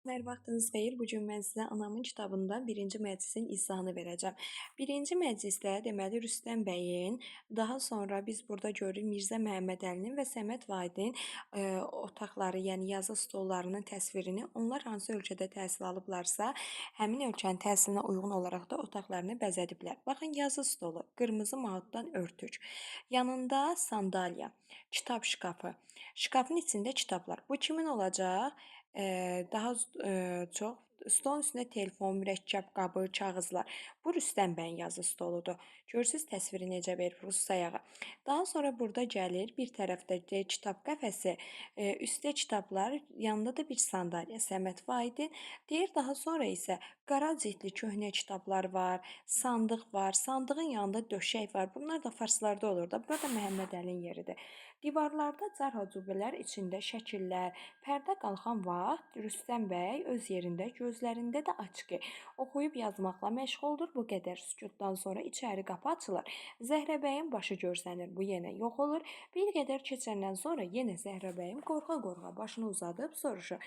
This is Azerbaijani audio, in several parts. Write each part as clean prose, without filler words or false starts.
Hər vaxtınız xeyir. Bu gün mən sizə anamın kitabından birinci məclisin izahını verəcəm. Birinci məclisdə deməli Rüstəm bəyin, daha sonra biz burada görürük Mirzə Məhəmmədəlinin və Səməd Vahidin otaqları, yəni yazı stollarının təsvirini, onlar hansı ölkədə təhsil alıblarsa, həmin ölkənin təhsilinə uyğun olaraq da otaqlarını bəzədiblər. Baxın, yazı stolu, qırmızı mahuddan örtük, yanında sandalya, kitab şkafı, şkafın içində kitablar. Bu kimin olacaq? Daha çox stolun üstündə telefon, mürəkkəb qabı, kağızlar. Bu Rüstəm bəyin yazı stoludur. Görürsüz təsviri necə verir rus sayağı. Daha sonra burada gəlir bir tərəfdə kitab qəfəsi, üstdə kitablar, yanında da bir sandalya, Səməd Vahidin. Deyir daha sonra isə qara cildli köhnə kitablar var, sandıq var, sandığın yanında döşək var. Bunlar da farslarda olur da. Burada Məhəmməd Əlinin yeridir. Divarlarda cərhacubelər içində şəkillər, pərdə qalxan vaxt Rüstəm bəy öz yerində, gözlərində də açqı, oxuyub yazmaqla məşğuldur. Bu qədər sükutdan sonra içəri qapı açılır. Zəhrabəyin başı görsənir. Bu yenə yox olur. Bir qədər keçəndən sonra yenə Zəhrabayım qorxa-qorxa başını uzadıb soruşur.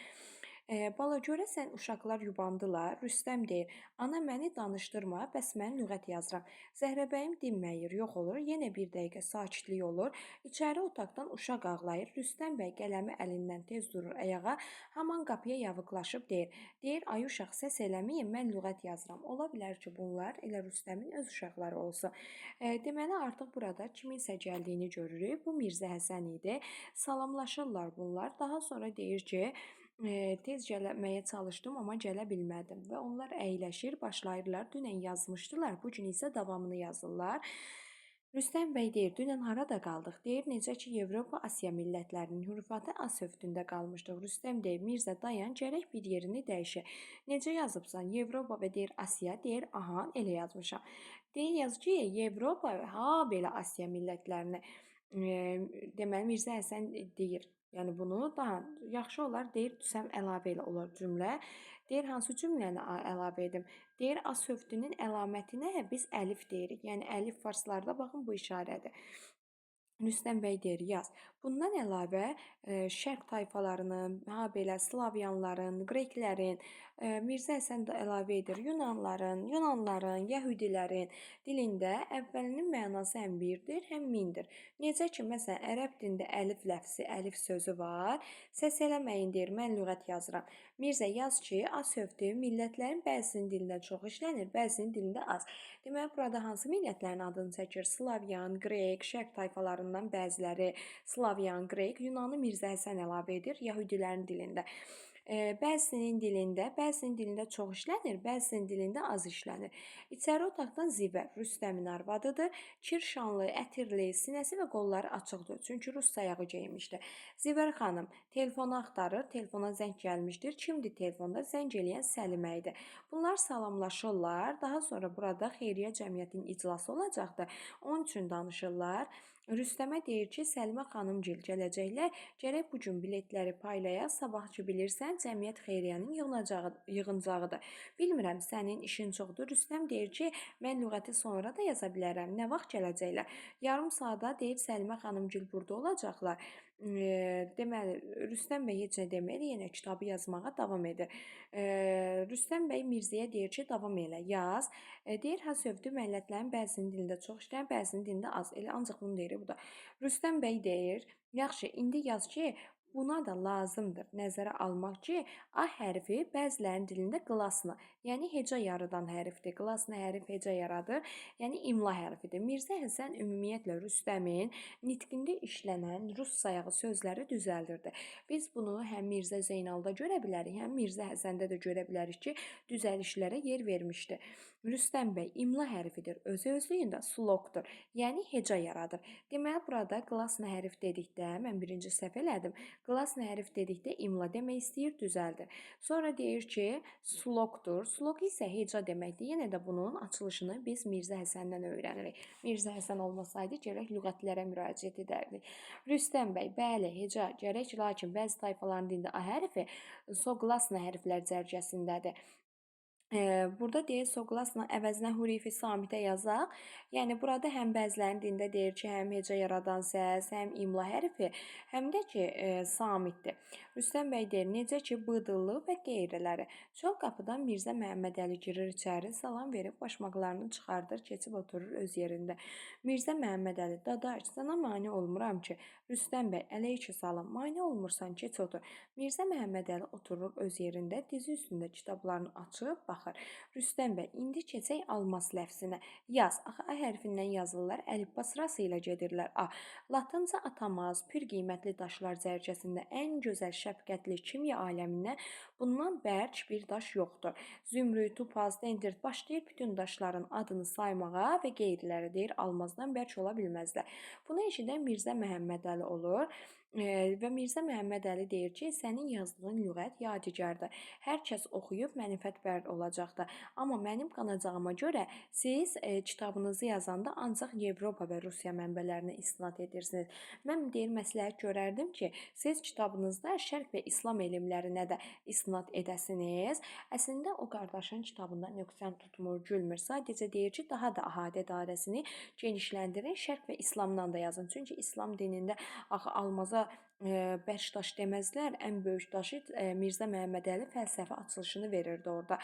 Bala, görəsən uşaqlar yubandılar? Rüstəm deyir, ana məni danışdırma, bəs mən lüğət yazıram. Zəhrabəyim dinməyir, yox olur. Yenə bir dəqiqə sakitlik olur. İçəri otaqdan uşaq ağlayır. Rüstəm bəy qələmi əlindən tez durur ayağa, haman qapıya yavıqlaşıb deyir, ay uşaq səs eləməyin, mən lüğət yazıram. Ola bilər ki, bunlar elə Rüstəmin öz uşaqları olsun. Deməli, artıq burada kiminsə gəldiyini görürük. Bu Mirzə Həsən idi. Salamlaşırlar bunlar. Daha sonra deyir ki, tez gəlməyə çalışdım, amma gələ bilmədim və onlar əyləşir, başlayırlar. Dünən yazmışdılar, bu gün isə davamını yazırlar. Rüstəm bəy deyir, dünən harada qaldıq? Deyir, necə ki, Avropa, Asiya millətlərinin hürufatı A sövdündə qalmışdıq. Rüstəm deyir, Mirzə dayan, gərək bir yerini dəyişə. Necə yazıbsan? Avropa və deyir, Asiya, deyir, aha, elə yazmışam. Deyir, yaz ki, Avropa, ha, belə Asiya millətlərini. Deməli, Mirzə Həsən deyir, yəni bunu daha yaxşı olar, deyir, sən əlavə elə olar cümlə. Deyir, hansı cümləni əlavə edim? Deyir, A sövdünün əlamətinə biz əlif deyirik. Yəni əlif farslarda baxın bu işarədir. Rüstəm bəy deyir, yaz. Bundan əlavə şərq tayfalarının, ha belə slavyanların, qreklərin, Mirzə Həsən də əlavə edir, yunanların, yəhudilərin dilində əvvəlinin mənası həm birdir, həm mindir. Necə ki, məsələn, ərəb dilində əlif ləfzi, əlif sözü var. Səs eləməyin deyir, mən lüğət yazıram. Mirzə yaz ki, A sövdü millətlərin bəzisinin dilində çox işlənir, bəzisinin dilində az. Deməli, burada hansı millətlərin adını çəkir? Slavyan, qrek, şərq tayfalarından bəziləri, Slavyan, qrek, Yunanı Mirzə Həsən əlavə edir yəhudilərin dilində. Bəzisinin dilində çox işlənir, bəzisinin dilində az işlənir. İçəri otaqdan Zivər, Rüstəmin arvadıdır. Kirşanlı, ətirli, sinəsi və qolları açıqdır. Çünki rus sayağı geyinmişdi. Zivər xanım telefonu axtarır, telefona zəng gəlmişdir. Kimdir telefonda? Zəng eləyən Səlimə idi. Bunlar salamlaşırlar. Daha sonra burada xeyriyyə cəmiyyətinin iclası olacaqdı. Onun üçün danışırlar. Rüstəmə deyir ki, Səlimə xanımgil gələcəklər, gərək bu gün biletləri paylaya, sabahçı bilirsən, cəmiyyət xeyriyyənin yığıncağıdır. Bilmirəm, sənin işin çoxdur. Rüstəm deyir ki, mən lüğəti sonra da yaza bilərəm. Nə vaxt gələcəklər? Yarım saata deyir Səlimə xanımgil burada olacaqlar. Deməli, Rüstəm bəy heç nə demir, yenə kitabı yazmağa davam edir. Rüstəm bəy Mirzəyə deyir ki, davam elə, yaz. Deyir, ha sövdü millətlərin bəzisinin dilində çox işləyən, bəzisinin dilində az. Elə ancaq bunu deyir bu da. Rüstəm bəy deyir, yaxşı, indi yaz ki, buna da lazımdır nəzərə almaq ki, A hərfi bəzilərinin dilində qlasna, yəni heca yaradan hərfdir. Qlasna hərf heca yaradır, yəni imla hərfidir. Mirzə Həsən ümumiyyətlə Rüstəmin nitqində işlənən rus sayağı sözləri düzəldirdi. Biz bunu həm Mirzə Zeynalda görə bilərik, həm Mirzə Həsəndə də görə bilərik ki, düzəlişlərə yer vermişdi. Rüstəm bəy imla hərfidir, özü-özlüyündə slogdur, yəni heca yaradır. Deməli, burada qlasna hərf dedikdə, mən birinci səhv elədim, qlasna hərf dedikdə imla demək istəyir, düzəldir. Sonra deyir ki, slogdur, slog isə heca deməkdir. Yenə də bunun açılışını biz Mirzə Həsəndən öyrənirik. Mirzə Həsən olmasaydı, gərək lüğətlərə müraciət edərdik. Rüstəm bəy, bəli, heca gərək, lakin bəzi tayfaların dilində A hərfi soqlasna hərflər cərgəsindədir. Burada deyir soqlasla əvəzinə hurifi samitə yazaq. Yəni burada həm bəzilərinin dilində deyir ki, həm heca yaradan səs, həm imla hərfi, həm də ki, samitdir. Rüstəm bəy deyir, necə ki, bıdıllı və qeyriləri. Çöl qapıdan Mirzə Məhəmmədəli girir içəri, salam verib başmaqlarını çıxardır, keçib oturur öz yerində. Mirzə Məhəmmədəli, dadaş, sənə mane olmuram ki. Rüstəm bəy, əleyki salam, mane olmursan, keç otur. Mirzə Məhəmmədəli oturur öz yerində, dizi üstündə kitablarını açıb baxır. Rüstəm bəy, indi keçək almas ləfzinə. Yaz. Axı A hərfindən yazırlar, əlifba sırası ilə gedirlər. A. Latınca atamaz, pür qiymətli daşlar zərcəsində ən gözəl şəfqətli kimya aləminə bundan bərk bir daş yoxdur. Zümrüd, topaz, dendrit başlayır bütün daşların adını saymağa və qeyriləri deyir, almazdan bərk ola bilməzlər. Bunu eşidən Mirzə Məhəmmədəli olur. Və Mirzə Məhəmmədəli deyir ki, sənin yazdığın lüğət yadigardır. Hər kəs oxuyub mənfəətbər olacaqdır. Amma mənim qanacağıma görə siz kitabınızı yazanda ancaq Avropa və Rusiya mənbələrinə istinad edirsiniz. Mən deyir məsləhət görərdim ki, siz kitabınızda şərq və İslam elmlərinə də istinad edəsiniz. Əslində o qardaşın kitabında nöqsən tutmur, gülmür. Sadəcə deyir ki, daha da əhatə dairəsini genişləndirin, şərq və İslamdan da yazın. Çünki İslam dinində axı almaza bərk daş deməzlər, ən böyük daşı Mirzə Məhəmmədəli fəlsəfi açılışını verirdi orada.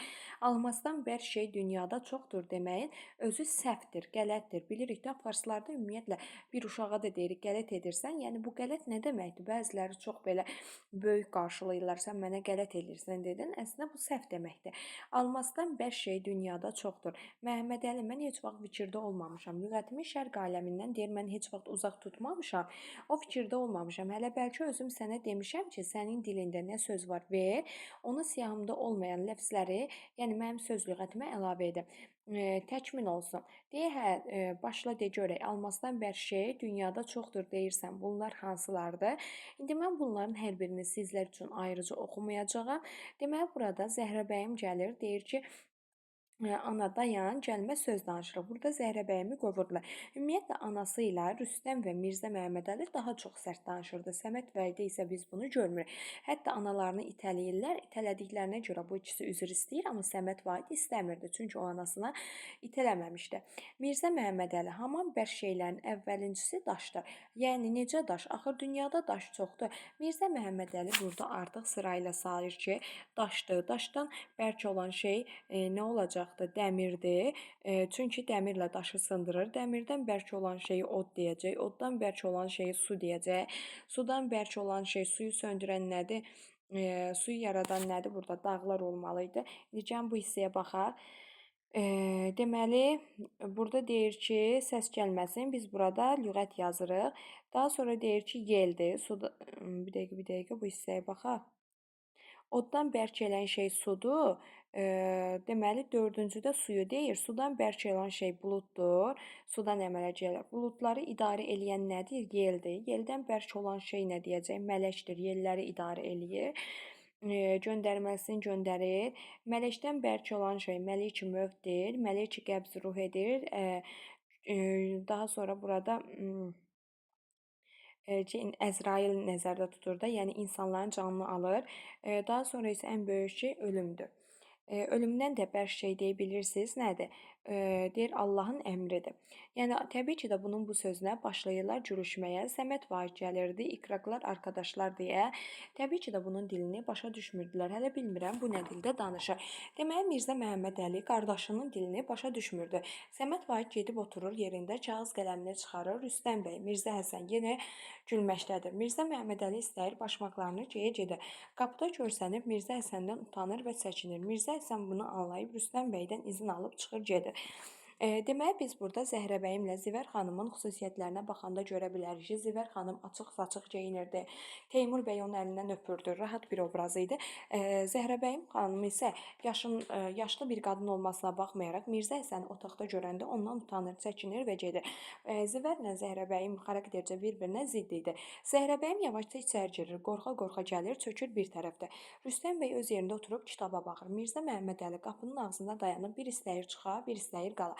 Almazdan bərk şey dünyada çoxdur deməyin özü səhvdir, qələtdir. Bilirik də farslarda ümumiyyətlə bir uşağa da deyirik qələt edirsən. Yəni bu qələt nə deməkdir? Bəziləri çox belə böyük qarşılayırlar. Sən mənə qələt edirsən dedin. Əslində bu səhv deməkdir. Almazdan bərk şey dünyada çoxdur. Məhəmmədəli, mən heç vaxt fikirdə olmamışam. Lüğətimi şərq aləmindən deyir, mən heç vaxt uzaq tutmamışam. O fikirdə olmamışam. Hələ bəlkə özüm sənə demişəm ki, sənin dilində nə söz var ver, onu siyahımda olmayan ləfzləri, yəni mənim söz lüğətimə əlavə edim. Təkmin olsun. Deyə, hə, başla de görək. Almazdan bərk şey dünyada çoxdur deyirsən. Bunlar hansılardır? İndi mən bunların hər birini sizlər üçün ayrıca oxumayacağam. Deməli burada Zəhrabəyim gəlir, deyir ki, ana dayan, gəlmə söz danışırıq. Burada Zəhrabəyimi qovurlar. Ümumiyyətlə anası ilə Rüstəm və Mirzə Məhəmmədəli daha çox sərt danışırdı. Səməd Vəlidə isə biz bunu görmürük. Hətta analarını itələyirlər. İtələdiklərinə görə bu ikisi üzr istəyir, amma Səməd Vəlid istəmirdi. Çünki o anasına itələməmişdi. Mirzə Məhəmmədəli, haman bərk şeylərin əvvəlincisi daşdır. Yəni necə daş? Axır dünyada daş çoxdur. Mirzə Məhəmmədəli burada artıq sırayla sayır ki, daşdır. Daşdan bərk olan şey nə olacaq? Dəmirdir. Çünki dəmirlə daşı sındırır. Dəmirdən bərk olan şeyi od deyəcək. Oddan bərk olan şeyi su deyəcək. Sudan bərk olan şey suyu söndürən nədir? Suyu yaradan nədir? Burada dağlar olmalı idi. Gəlin bu hissəyə baxaq. Deməli, burada deyir ki, səs gəlməsin. Biz burada lüğət yazırıq. Daha sonra deyir ki, yeldir. Suda... Bir dəqiqə bu hissəyə baxaq. Oddan bərk gələn şey sudur. Deməli, dördüncüdə suyu deyir. Sudan bərk olan şey buluddur. Sudan əmələ gəlir. Buludları idarə eləyən nədir? Yeldir. Yeldən bərk olan şey nə deyəcək? Mələkdir. Yelləri idarə eləyir. Göndərməsini göndərir. Mələkdən bərk olan şey məlik mövddir. Məlik qəbz ruh edir. Daha sonra burada Əzrail nəzərdə tutur da, yəni insanların canını alır. Daha sonra isə ən böyük şey ölümdür. Ölümdən də bərk şey deyə bilirsiniz nədir? Deyir Allahın əmridir. Yəni təbii ki də bunun bu sözünə başlayırlar gülüşməyə. Səməd Vahid gəlirdi, iqraqlar arkadaşlar deyə. Təbii ki də bunun dilini başa düşmürdülər. Hələ bilmirəm bu nə dildə danışır. Deməli Mirzə Məhəmmədəli qardaşının dilini başa düşmürdü. Səməd Vahid gedib oturur yerində, kağız qələmini çıxarır. Rüstəm bəy, Mirzə Həsən yenə gülməkdədir. Mirzə Məhəmmədəli istəyir başmaqlarını gedir. Qapıda görsənib Mirzə Həsəndən utanır və çəkinir. Mirzə Həsən bunu anlayıb Rüstəm bəydən izin alıb çıxır gedir. Deməli biz burada Zəhrabəyimlə Zivər xanımın xüsusiyyətlərinə baxanda görə bilərik ki, Zivər xanım açıq-saçıq geyinirdi. Teymur bəy onun əlindən öpürdü. Rahat bir obraz idi. Zəhrabəyim xanım isə yaşlı bir qadın olmasına baxmayaraq Mirzə Həsəni otaqda görəndə ondan utanır, çəkinir və gedir. Zivərlə Zəhrabəyim xaraktercə bir-birinə zidd idi. Zəhrabəyim yavaşca içəri girir, qorxa-qorxa gəlir, çökür bir tərəfdə. Rüstəm bəy öz yerində oturub kitaba baxır. Mirzə Məhəmmədəli qapının ağzında dayanıb bir istəyir çıxa, bir istəyir qala.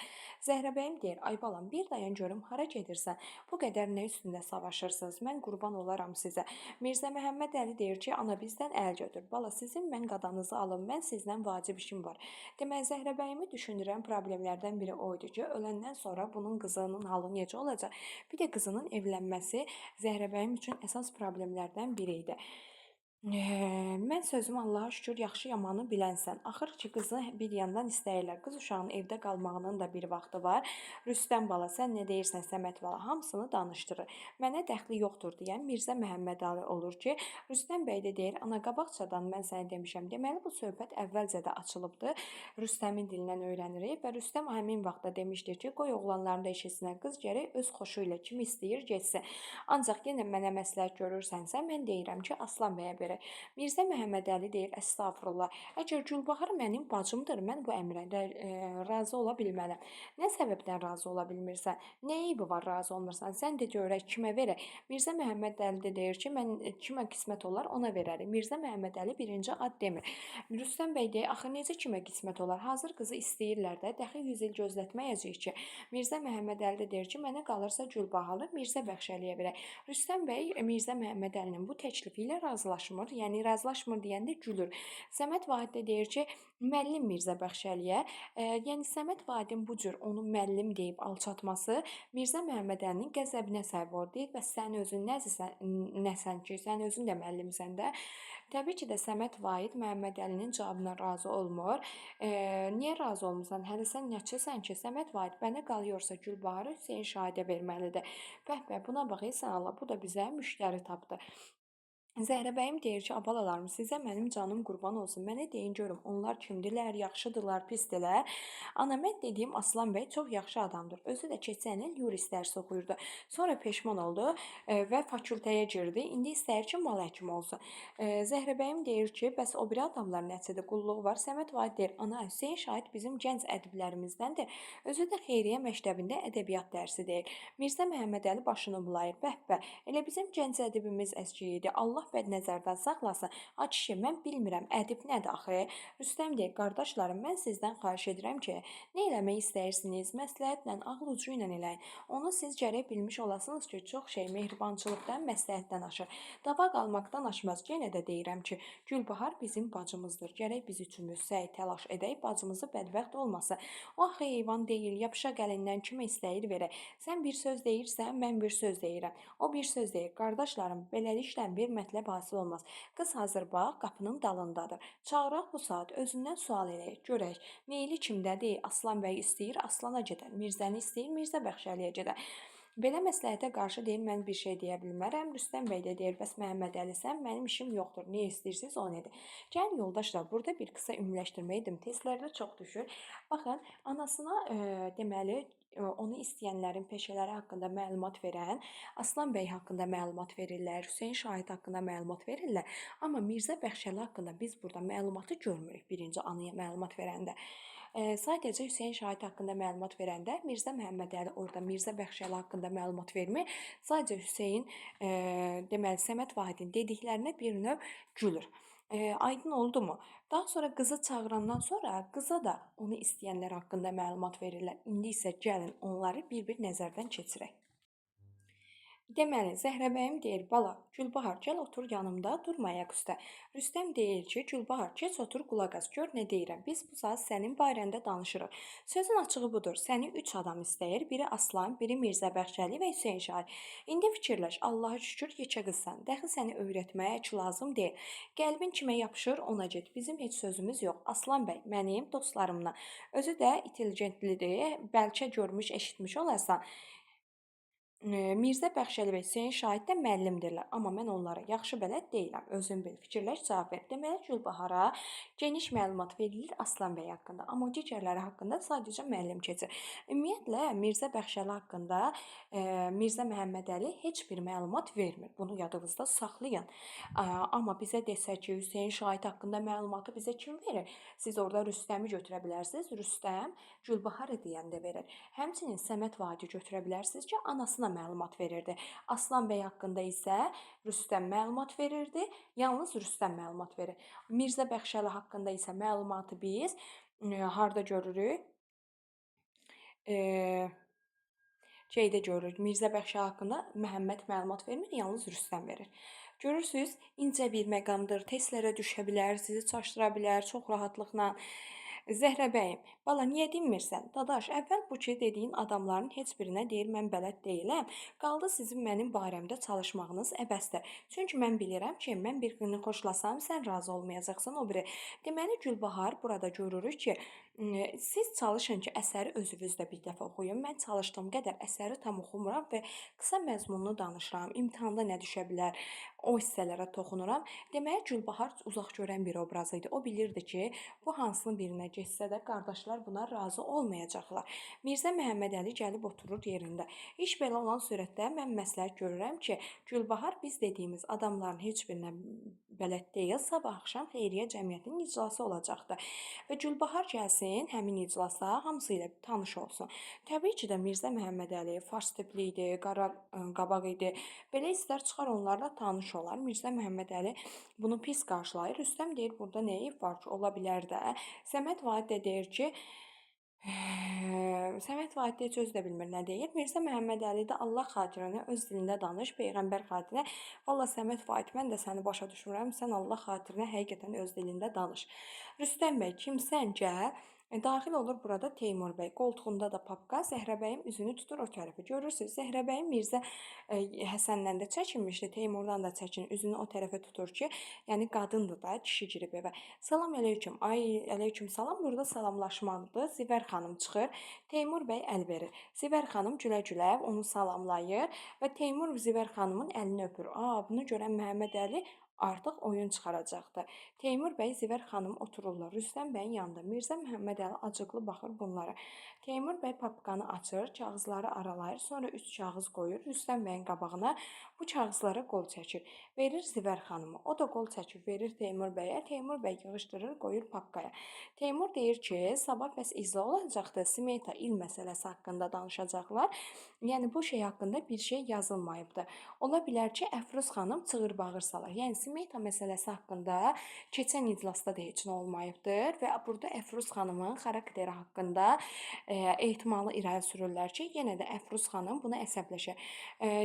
Zəhrəbəyim deyir, ay balam, bir dayan görüm, hara gedirsən? Bu qədər nə üstündə savaşırsınız? Mən qurban olaram sizə. Mirzə Məhəmməd Əli deyir ki, ana bizdən əl götür. Bala, sizin mən qadanızı alım, mən sizdən vacib işim var. Demək, Zəhrəbəyimi düşündürən problemlərdən biri o idi ki, öləndən sonra bunun qızının halı necə olacaq? Bir də qızının evlənməsi Zəhrəbəyim üçün əsas problemlərdən biri idi. Mən sözümü Allaha şükür yaxşı-yamanı bilənsən. Axır ki, qızı bir yandan istəyirlər. Qız uşağının evdə qalmağının da bir vaxtı var. Rüstəm bala, sən nə deyirsən Səməd bala, hamısını danışdırır. Mənə dəxli yoxdur deyən Mirzə Məhəmmədalı olur ki, Rüstəm bəy də deyir, ana qabaqcadan mən sənə demişəm. Deməli bu söhbət əvvəlcə də açılıbdı. Rüstəmin dilindən öyrənirik və Rüstəm həmin vaxtda demişdir ki, qoy oğlanların da eşitsinlər. Qız gərək öz xoşu ilə kim istəyir getsin. Ancaq yenə mənə məsləhət görürsənsə, mən deyirəm ki, Aslan bəyə verək. Mirzə Məhəmmədəli deyir, əstəğfurullah. Əgər Gülbahar mənim bacımdır, mən bu əmrə razı ola bilmərəm. Nə səbəbdən razı ola bilmirsən? Nə eybi var razı olmursan? Sən de görək kimə verək? Mirzə Məhəmmədəli də deyir ki, mən kimə qismət olar ona verərik. Mirzə Məhəmmədəli birinci ad demir. Rüstəm bəy deyir, axı necə kimə qismət olar? Hazır qızı istəyirlər də, dəxi 100 il gözlətməyəcəyik ki. Mirzə Məhəmmədəli də deyir ki, mənə qalırsa Gülbaharı Mirzə Bəxşəliyə verək. Rüstəm bəy Mirzə Məhəmmədəlinin bu təklifi ilə razılaşmır. Yəni razılaşmır deyəndə gülür. Səməd Vahid də deyir ki, müəllim Mirzə Bəxşəliyə, yəni Səməd Vahidin bu cür onu müəllim deyib alçatması Mirzə Məhəmmədəlinin qəzəbinə səbəb olur. Deyir, bəs sən özün nəsən ki, sən özün də müəllimsən də. Təbii ki də Səməd Vahid Məhəmmədəlinin cavabına razı olmur. Niyə razı olmursan? Hələ sən nəçisən ki, Səməd Vahid mənə qalıyorsa Gülbaharı Hüseyn Şahidə verməlidir. Bəh, buna bax, sən Allah, bu da bizə müştəri tapdı. Zəhrəbəyim deyir ki, abalalarım, sizə mənim canım qurban olsun. Mənə deyin görüm, onlar kimdirlər, yaxşıdırlar, pisdirlər. Ana, mən dediyim Aslan bəy çox yaxşı adamdır. Özü də keçən il yurist dərsi oxuyurdu. Sonra peşman oldu və fakültəyə girdi. İndi istəyir ki, mal həkimi olsun. Zəhrəbəyim deyir ki, bəs o biri adamlar nəçidir, qulluğu var. Səməd Vahid deyir, ana, Hüseyn Şahid bizim gənc ədiblərimizdəndir. Özü də xeyriyyə məktəbində ədəbiyyat dərsi deyir. Mirzə Məhəmmədəli başını bulayır. Bəh, elə bizim gənc ədibimiz əski idi. Allah bədnəzərdən saxlasın. A kişi, mən bilmirəm, ədib nədir axı? Rüstəm deyir, qardaşlarım, mən sizdən xahiş edirəm ki, nə eləmək istəyirsiniz? Məsləhətlə, ağıl ucu ilə eləyin. Onu siz gərək bilmiş olasınız ki, çox şey mehribançılıqdan, məsləhətdən aşır. Dava qalmaqdan aşmaz. Yenə də deyirəm ki, Gülbahar bizim bacımızdır. Gərək biz üçümüz səy təlaş edək, bacımızı bədbəxt olmasın. O axı heyvan deyil, yapışaq əlindən kimə istəyir verək. Sən bir söz deyirsən, mən bir söz deyirəm. O bir söz deyir, qardaşlarım, beləliklə bir mətləb hasil olmaz. Qız hazır bax, qapının dalındadır. Çağıraq bu saat, özündən sual eləyək, görək. Meyli kimdədir? Aslan bəy istəyir, Aslana gedər. Mirzəni istəyir, Mirzə Bəxşəliyə gedər. Belə məsləhətə qarşı deyir, mən bir şey deyə bilmərəm. Rüstəm bəy də deyir, bəs Məhəmməd Əli sən, mənim işim yoxdur. Niyə istəyirsiniz onu edin. Gəlin yoldaşlar, burada bir qısa ümumiləşdirmə edim. Testlərdə çox düşür. Baxın, anasına deməli onu istəyənlərin peşələri haqqında məlumat verən Aslan bəy haqqında məlumat verirlər, Hüseyn Şahid haqqında məlumat verirlər. Amma Mirzə Bəxşəli haqqında biz burada məlumatı görmürük birinci anıya məlumat verəndə. Sadəcə Hüseyn Şahid haqqında məlumat verəndə Mirzə Məhəmmədəli orada Mirzə Bəxşəli haqqında məlumat vermir. Sadəcə Hüseyn, deməli Səməd Vahidin dediklərinə bir növ gülür. Aydın oldu mu? Daha sonra qızı çağırandan sonra qıza da onu istəyənlər haqqında məlumat verirlər. İndi isə gəlin onları bir-bir nəzərdən keçirək. Deməli, Zəhrəbəyim deyir, bala, Gülbahar, gəl otur yanımda, durma ayaq üstə. Rüstəm deyir ki, Gülbahar, keç otur qulaq as, gör nə deyirəm. Biz bu saat sənin barəndə danışırıq. Sözün açığı budur, səni 3 adam istəyir. Biri Aslan, biri Mirzə Bəxşəli və Hüseyn Şahid. İndi fikirləş, Allaha şükür yekə qızsan. Dəxi səni öyrətməyə heç lazım deyil. Qəlbin kimə yapışır, ona get. Bizim heç sözümüz yox. Aslan bəy, mənim dostlarımdan. Özü də intelligentlidir, bəlkə görmüş, eşitmiş olarsan. Mirzə Bəxşəli və Hüseyn Şahid də müəllimdirlər, amma mən onlara yaxşı bələd deyiləm. Özün bil, fikirləş, cavab ver. Deməli Gülbahara geniş məlumat verilir Aslan bəy haqqında, amma o digərləri haqqında sadəcə müəllim keçir. Ümumiyyətlə Mirzə Bəxşəli haqqında Mirzə Məhəmmədəli heç bir məlumat vermir. Bunu yadınızda saxlayın. Amma bizə desə ki, Hüseyn Şahid haqqında məlumatı bizə kim verir? Siz orada Rüstəmi götürə bilərsiniz. Rüstəm Gülbaharı deyəndə verir. Həmçinin Səməd Vahidi götürə bilərsiniz ki, anasına məlumat verirdi. Aslan bəy haqqında isə Rüstəm məlumat verirdi. Yalnız Rüstəm məlumat verir. Mirzə Bəxşəli haqqında isə məlumatı biz harda görürük? eee şeydə görürük, Mirzə Bəxşi haqqında Məhəmməd məlumat vermir, yalnız Rüstəm verir. Görürsüz, incə bir məqamdır, testlərə düşə bilər, sizi çaşdıra bilər çox rahatlıqla. Zəhrə bəyim, bala niyə dinmirsən? Dadaş, əvvəl bu ki dediyin adamların heç birinə deyir mən bələd deyiləm. Qaldı sizin mənim barəmdə çalışmağınız əbəsdir. Çünki mən bilirəm ki, mən bir günü xoşlasam, sən razı olmayacaqsan o biri. Deməli Gülbahar burada görürük ki, siz çalışın ki, əsəri özünüz də bir dəfə oxuyun. Mən çalışdığım qədər əsəri tam oxumuram və qısa məzmununu danışıram. İmtahanda nə düşə bilər, o hissələrə toxunuram. Deməli Gülbahar uzaq görən bir obraz idi. O bilirdi ki, bu hansının birinə getsə də qardaşlar buna razı olmayacaqlar. Mirzə Məhəmmədəli gəlib oturur yerində. İş belə olan surətdə mən məsləhət görürəm ki, Gülbahar biz dediyimiz adamların heç birinə bələd deyil, sabah axşam xeyriyyə cəmiyyətinin iclası olacaqdı. Və Gülbahar gəlsin həmin iclasa, hamısı ilə tanış olsun. Təbii ki də Mirzə Məhəmmədəli fars tipli idi, qara qabaq idi. Belə hisslər çıxar onlarla tanış olar. Mirzə Məhəmmədəli bunu pis qarşılayır. Rüstəm deyir, burada nə eyib var ki, ola bilər də. Səməd Vahid də deyir ki, Səməd Vahid də heç özü də bilmir nə deyir. Mirzə Məhəmmədəli də Allah xatirinə öz dilində danış, Peyğəmbər xatirinə. Valla Səməd Vahid, mən də səni başa düşmürəm, sən Allah xatirinə həqiqətən öz dilində danış. Rüstəm bəy, kimsən gəl? Daxil olur burada Teymur bəy. Qoltuğunda da papqa, Zəhrəbəyim üzünü tutur o tərəfə. Görürsüz, Zəhrəbəyim Mirzə Həsəndən də çəkinmişdi, Teymurdan da çəkinir. Üzünü o tərəfə tutur ki, yəni qadındır da, kişi girib evə. Salam əleyküm. Ay, əleyküm salam. Burada salamlaşmalıdır. Zivər xanım çıxır. Teymur bəy əl verir. Zivər xanım gülə-gülə onu salamlayır və Teymur Zivər xanımın əlini öpür. Bunu görən Məhəmmədəli artıq oyun çıxaracaqdı. Teymur bəy, Zivər xanım otururlar. Rüstəm bəyin yanında. Mirzə Məhəmmədəli acıqlı baxır bunlara. Teymur bəy papqanı açır, kağızları aralayır, sonra 3 kağız qoyur Rüstəm bəyin qabağına. Bu kağızlara qol çəkir. Verir Zivər xanıma. O da qol çəkir, verir Teymur bəyə. Teymur bəy yığışdırır, qoyur papqaya. Teymur deyir ki, sabah bəs icra olacaqdı. Simeyta il məsələsi haqqında danışacaqlar. Yəni bu şey haqqında bir şey yazılmayıbdı. Ola bilər ki, Əfruz xanım çığır-bağır salar. Yəni Simeyta məsələsi haqqında keçən iclasda da heç nə olmayıbdır və burada Əfruz xanımın xarakteri haqqında ehtimalı irəli sürürlər ki, yenə də Əfruz xanım buna əsəbləşir.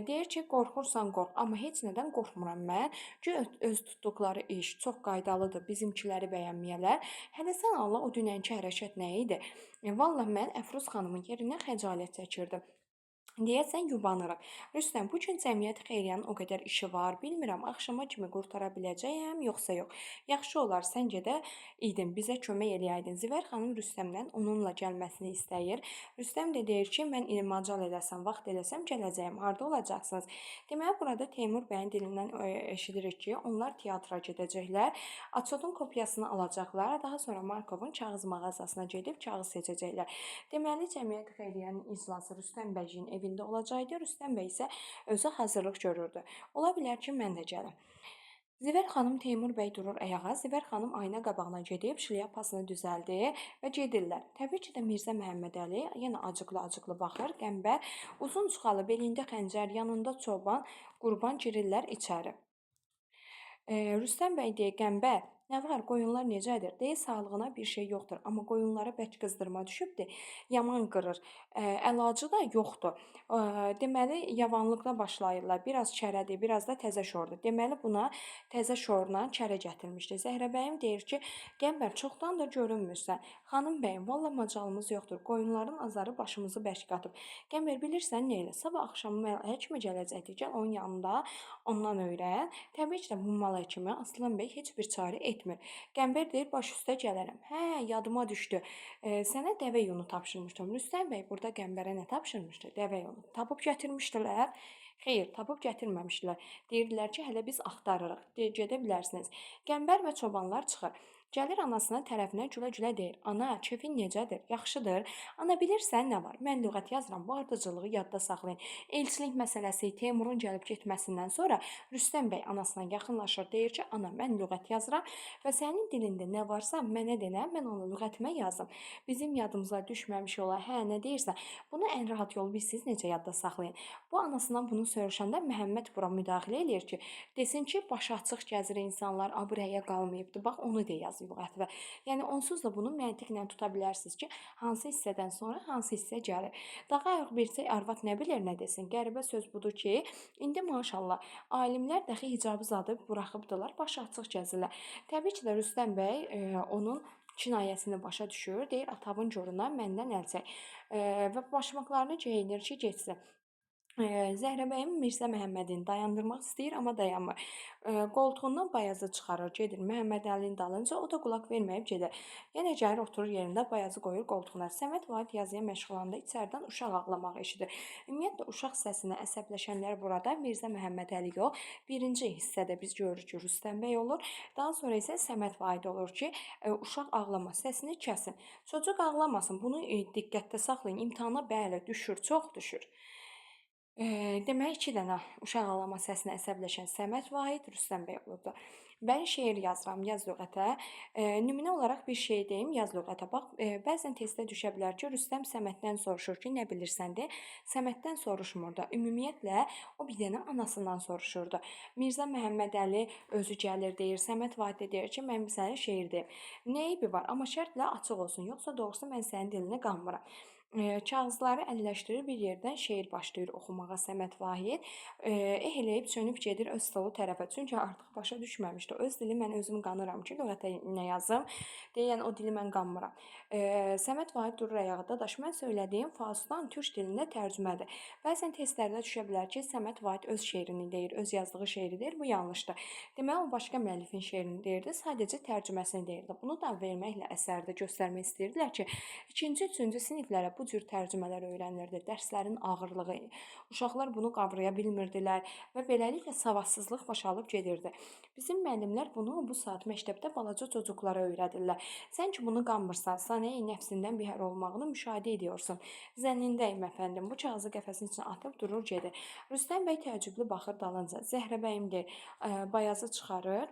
Deyir ki, qorxursan qorx, amma heç nədən qorxmuram mən. Ki, öz tutduqları iş çox qaydalıdır, bizimkiləri bəyənməyələr. Hələ sən Allah o dünənki hərəkət nə idi? Vallah mən Əfruz xanımın yerinə xəcalət çəkirdim. Deyəsən yubanırıq. Rüstəm, bu gün cəmiyyət xeyriyyənin o qədər işi var, bilmirəm, axşama kimi qurtara biləcəyəm, yoxsa yox. Yaxşı olar, sən gedə idin, bizə kömək eləyəydin. Zivər xanım Rüstəmdən onunla gəlməsini istəyir. Rüstəm də deyir ki, mən macal eləsəm, vaxt eləsəm gələcəyəm, harda olacaqsınız? Deməli, burada Teymur bəyin dilindən eşidirik ki, onlar teatra gedəcəklər, Açodun kopyasını alacaqlar, daha sonra Markovun kağız mağazasına gedib kağız seçəcəklər. Deməli, cəmiyyət xeyriyyənin iclası Rüstəm bəyin evində olacaqdı. Rüstəm bəy isə özü hazırlıq görürdü. Ola bilər ki, mən də gəlim. Zivər xanım Teymur bəy durur ayağa. Zivər xanım ayna qabağına gedib şlyapasını düzəldir və gedirlər. Təbii ki də Mirzə Məhəmmədəli yenə acıqlı-acıqlı baxır. Qəmbər uzun çuxalı, belində xəncər, yanında çoban, qurban girirlər içəri. Rüstəm bəy deyir, Qəmbər, nə var, qoyunlar necədir? Deyir, sağlığına bir şey yoxdur, amma qoyunlara bərk qızdırma düşübdür, yaman qırır, əlacı da yoxdur. Deməli, yavanlıqla başlayırlar, biraz çərədir, biraz da təzə şordur. Deməli, buna təzə şorla çərə gətirmişdi. Zəhrəbəyim deyir ki, Qəmbər, çoxdan da görünmürsən. Xanım bəyim, valla macalımız yoxdur, qoyunların azarı başımızı bərk qatıb. Qəmbər, bilirsən nə elə, sabah axşamı mələk kimi gələcəkdir, gəl onun yanında ondan öyrən. Təbii ki də bu mal həkimi Aslan bəy heç bir çarə etmir. Qəmbər deyir, baş üstə gələrəm. Hə, yadıma düşdü. Sənə dəvə yunu tapşırmışdım. Rüstəm bəy burada Qəmbərə nə tapşırmışdı? Dəvə yunu. Tapıb gətirmişdilər. Xeyr, tapıb gətirməmişdilər. Deyirdilər ki, hələ biz axtarırıq. Gedə bilərsiniz. Qəmbər və çobanlar çıxır. Gəlir anasına tərəfinə gülə-gülə deyir. Ana, kefin necədir? Yaxşıdır. Ana, bilirsən nə var? Mən lüğət yazıram. Bu ardıcılığı yadda saxlayın. Elçilik məsələsi Teymurun gəlib getməsindən sonra Rüstəm bəy anasına yaxınlaşır. Deyir ki, ana, mən lüğət yazıram və sənin dilində nə varsa mənə denə, mən onu lüğətimə yazım. Bizim yadımıza düşməmiş ola. Hə, nə deyirsən? Bunu ən rahat yolu siz necə yadda saxlayın? Bu anasından bunu soruşanda Məhəmməd bura müdaxilə eləyir ki, desin ki, başı açıq gəzir insanlar, abrəyə qalmayıbdı. Bax, onu de yaz yazı lüğəti və yəni onsuz da bunu məntiqlə tuta bilərsiniz ki, hansı hissədən sonra hansı hissə gəlir. Dağa ayaq versək arvad nə bilər nə desin. Qəribə söz budur ki, indi maşallah alimlər dəxi hicabı zadı buraxıbdılar, baş açıq gəzirlər. Təbii ki də Rüstəm bəy onun kinayəsini başa düşür, deyir atavın coruna məndən əl çək və başmaqlarını geyinir ki, getsin. Zəhrəbəyim Mirzə Məhəmmədini dayandırmaq istəyir, amma dayanmır. Qoltuğundan bayazı çıxarır, gedir Məhəmmədəlinin dalınca, o da qulaq verməyib gedir. Yenə gəlir oturur yerində, bayazı qoyur qoltuğuna. Səməd Vahid yazıya məşğul olanda içəridən uşaq ağlamağı eşidir. Ümumiyyətlə uşaq səsinə əsəbləşənlər burada Mirzə Məhəmmədəli yox, birinci hissədə biz görürük ki, Rüstəm bəy olur. Daha sonra isə Səməd Vahid olur ki, uşaq ağlama səsini kəsin. Çocuq ağlamasın, bunu diqqətdə saxlayın. İmtahana bəli düşür, çox düşür. Demək 2 dənə uşaq ağlama səsinə əsəbləşən Səməd Vahid, Rüstəm bəy olubdu. Mən şeir yazıram, yaz lüğətə. Nümunə olaraq bir şey deyim, yaz lüğətə. Bax, bəzən testdə düşə bilər ki, Rüstəm Səməddən soruşur ki, nə bilirsən de. Səməddən soruşmurdu. Ümumiyyətlə, o bir dənə anasından soruşurdu. Mirzə Məhəmmədəli özü gəlir deyir, Səməd Vahid də deyir ki, mən sənə şeir deyim. Nə eybi var? Amma şərtlə açıq olsun, yoxsa doğrusu mən sənin dilini qanmıram. Kağızları əlləşdirir, bir yerdən şeir başlayır oxumağa Səməd Vahid. Eləyib çönüb gedir öz stolu tərəfə. Çünki artıq başa düşməmişdi. Öz dili mən özüm qanıram ki, lüğətə nə yazım. Deyən o dili mən qanmıram. Səməd Vahid durur ayağa. Dadaş, mən söylədiyim farsdan türk dilində tərcümədir. Bəzən testlərdə düşə bilər ki, Səməd Vahid öz şeirini deyir, öz yazdığı şeiri deyir. Bu yanlışdır. Deməli, o başqa müəllifin şeirini deyirdi, sadəcə tərcüməsini deyirdi. Bunu da verməklə əsərdə göstərmək istəyirdilər ki, 2-ci, 3-cü siniflərə bu cür tərcümələr öyrənilirdi. Dərslərin ağırlığı, uşaqlar bunu qavraya bilmirdilər və beləliklə savadsızlıq başalıb gedirdi. Bizim müəllimlər bunu bu saat məktəbdə balaca çocuklara öyrədirlər. Sən ki bunu qanmırsan, sənin nəfsindən bihər olmağını müşahidə ediyorsun. Zənnindəyim əfəndim, bu kağızı qəfəsin içine atıb durur gedir. Rüstəm bəy təəccüblü baxır dalınca. Zəhrəbəyim deyir, bayazı çıxarır.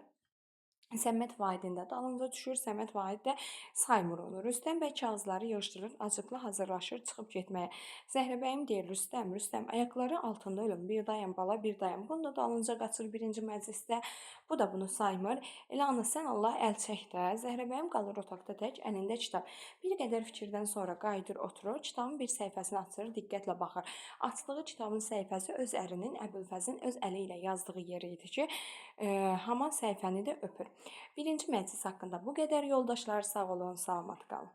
Səməd Vahidin də dalınca düşür, Səməd Vahid də saymır onu. Rüstəm bəy kağızları yığışdırır, acıqlı hazırlaşır çıxıb getməyə. Zəhrəbəyim deyir, Rüstəm, ayaqları altında ölüm, bir dayan bala, bir dayan. Bunu da dalınca qaçır birinci məclisdə, bu da bunu saymır. Elə ana sən Allah əl çək də. Zəhrəbəyim qalır otaqda tək, əlində kitab. Bir qədər fikirdən sonra qayıdır, oturur, kitabın bir səhifəsini açır, diqqətlə baxır. Açdığı kitabın səhifəsi öz ərinin, Əbülfəzin öz əli ilə yazdığı yer idi ki, haman səhifəni də öpür. Birinci məclis haqqında bu qədər yoldaşlar, sağ olun, salamat qalın.